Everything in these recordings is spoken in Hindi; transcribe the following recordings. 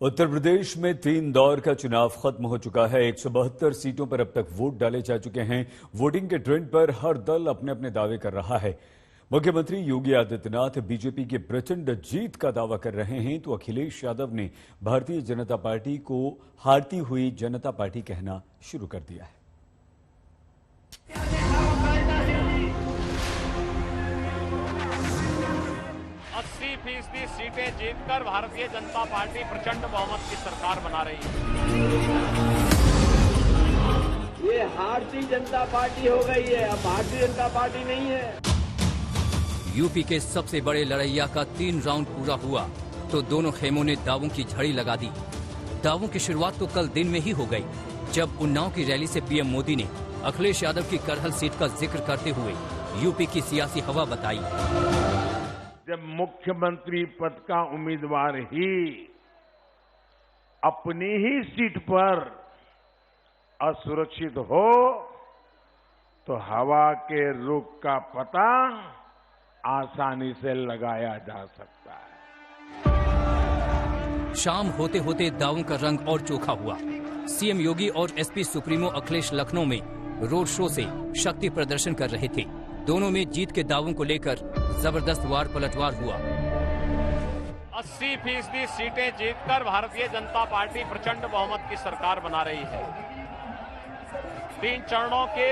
उत्तर प्रदेश में 3 दौर का चुनाव खत्म हो चुका है। 172 सीटों पर अब तक वोट डाले जा चुके हैं। वोटिंग के ट्रेंड पर हर दल अपने अपने दावे कर रहा है। मुख्यमंत्री योगी आदित्यनाथ बीजेपी की प्रचंड जीत का दावा कर रहे हैं, तो अखिलेश यादव ने भारतीय जनता पार्टी को हारती हुई जनता पार्टी कहना शुरू कर दिया है। 80% सीटें जीतकर भारतीय जनता पार्टी प्रचंड बहुमत की सरकार बना रही है। ये भारतीय जनता पार्टी हो गई है, अब भारतीय जनता पार्टी नहीं है। यूपी के सबसे बड़े लड़ैया का 3 राउंड पूरा हुआ तो दोनों खेमों ने दावों की झड़ी लगा दी। दावों की शुरुआत तो कल दिन में ही हो गई, जब उन्नाव की रैली से पीएम मोदी ने अखिलेश यादव की करहल सीट का जिक्र करते हुए यूपी की सियासी हवा बताई। जब मुख्यमंत्री पद का उम्मीदवार ही अपनी ही सीट पर असुरक्षित हो तो हवा के रुख का पता आसानी से लगाया जा सकता है। शाम होते होते दावों का रंग और चोखा हुआ। सीएम योगी और एसपी सुप्रीमो अखिलेश लखनऊ में रोड शो से शक्ति प्रदर्शन कर रहे थे। दोनों में जीत के दावों को लेकर जबरदस्त वार पलटवार हुआ। 80% सीटें जीतकर भारतीय जनता पार्टी प्रचंड बहुमत की सरकार बना रही है। 3 चरणों के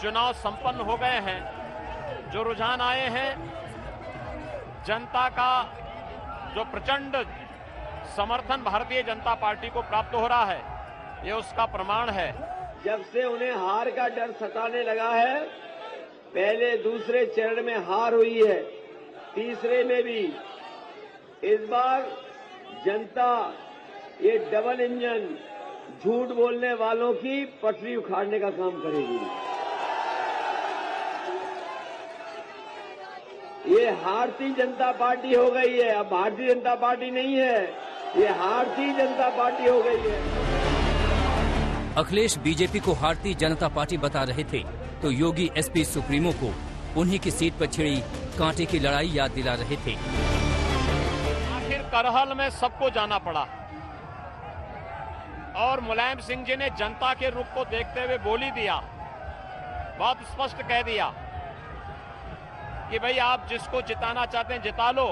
चुनाव संपन्न हो गए हैं। जो रुझान आए हैं, जनता का जो प्रचंड समर्थन भारतीय जनता पार्टी को प्राप्त हो रहा है, ये उसका प्रमाण है। जब से उन्हें हार का डर सताने लगा है, पहले दूसरे चरण में हार हुई है, तीसरे में भी। इस बार जनता ये डबल इंजन झूठ बोलने वालों की पटरी उखाड़ने का काम करेगी। ये भारतीय जनता पार्टी हो गई है, अब भारतीय जनता पार्टी नहीं है, ये भारतीय जनता पार्टी हो गई है। अखिलेश बीजेपी को भारतीय जनता पार्टी बता रहे थे, तो योगी एसपी सुप्रीमो को उन्हीं की सीट पर छिड़ी कांटे की लड़ाई याद दिला रहे थे। आखिर करहल में सबको जाना पड़ा और मुलायम सिंह जी ने जनता के रुख को देखते हुए बोल ही दिया, बहुत स्पष्ट कह दिया कि भाई आप जिसको जिताना चाहते हैं जिता लो।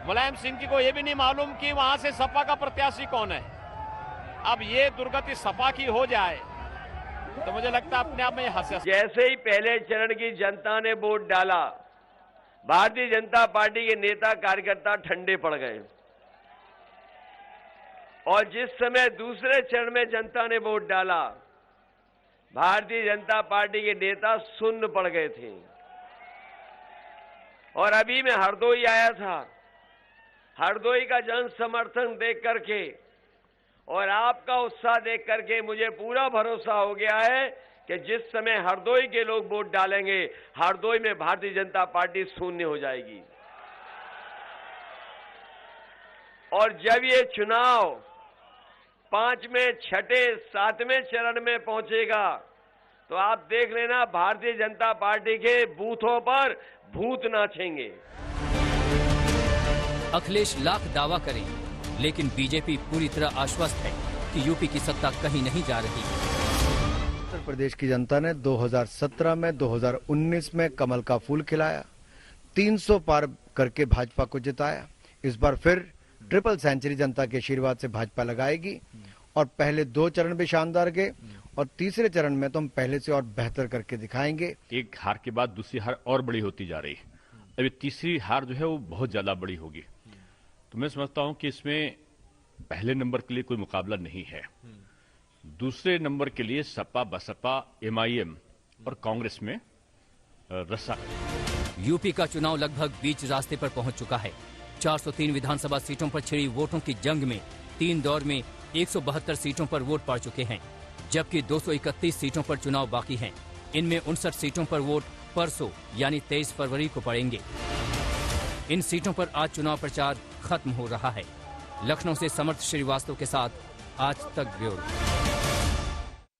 मुलायम सिंह जी को यह भी नहीं मालूम कि वहां से सपा का प्रत्याशी कौन है। अब ये दुर्गति सपा की हो जाए तो मुझे लगता है अपने आप में हंस। जैसे ही पहले चरण की जनता ने वोट डाला, भारतीय जनता पार्टी के नेता कार्यकर्ता ठंडे पड़ गए, और जिस समय दूसरे चरण में जनता ने वोट डाला, भारतीय जनता पार्टी के नेता सुन्न पड़ गए थे। और अभी मैं हरदोई आया था, हरदोई का जन समर्थन देख करके और आपका उत्साह देख करके मुझे पूरा भरोसा हो गया है कि जिस समय हरदोई के लोग वोट डालेंगे, हरदोई में भारतीय जनता पार्टी शून्य हो जाएगी। और जब ये चुनाव 5वें, 6ठे, 7वें चरण में पहुंचेगा तो आप देख लेना, भारतीय जनता पार्टी के बूथों पर भूत नाचेंगे। अखिलेश लाख दावा करें, लेकिन बीजेपी पूरी तरह आश्वस्त है कि यूपी की सत्ता कहीं नहीं जा रही। उत्तर प्रदेश की जनता ने 2017 में, 2019 में कमल का फूल खिलाया, 300 पार करके भाजपा को जिताया। इस बार फिर ट्रिपल सेंचुरी जनता के आशीर्वाद से भाजपा लगाएगी, और पहले 2 चरण भी शानदार गए, और तीसरे चरण में तो हम पहले से और बेहतर करके दिखाएंगे। एक हार के बाद दूसरी हार और बड़ी होती जा रही है। अभी तीसरी हार जो है वो बहुत ज्यादा बड़ी होगी। तो मैं समझता हूं कि इसमें पहले नंबर के लिए कोई मुकाबला नहीं है। दूसरे नंबर के लिए सपा, बसपा, एमआईएम और कांग्रेस में रस्सा। यूपी का चुनाव लगभग बीच रास्ते पर पहुंच चुका है। 403 विधानसभा सीटों पर छिड़ी वोटों की जंग में 3 दौर में 172 सीटों पर वोट पड़ चुके हैं, जबकि 231 सीटों पर चुनाव बाकी हैं। इनमें 59 सीटों पर वोट परसों यानी 23 फरवरी को पड़ेंगे। इन सीटों पर आज चुनाव प्रचार खत्म हो रहा है। लखनऊ से समर्थ श्रीवास्तव के साथ आज तक ब्यूरो।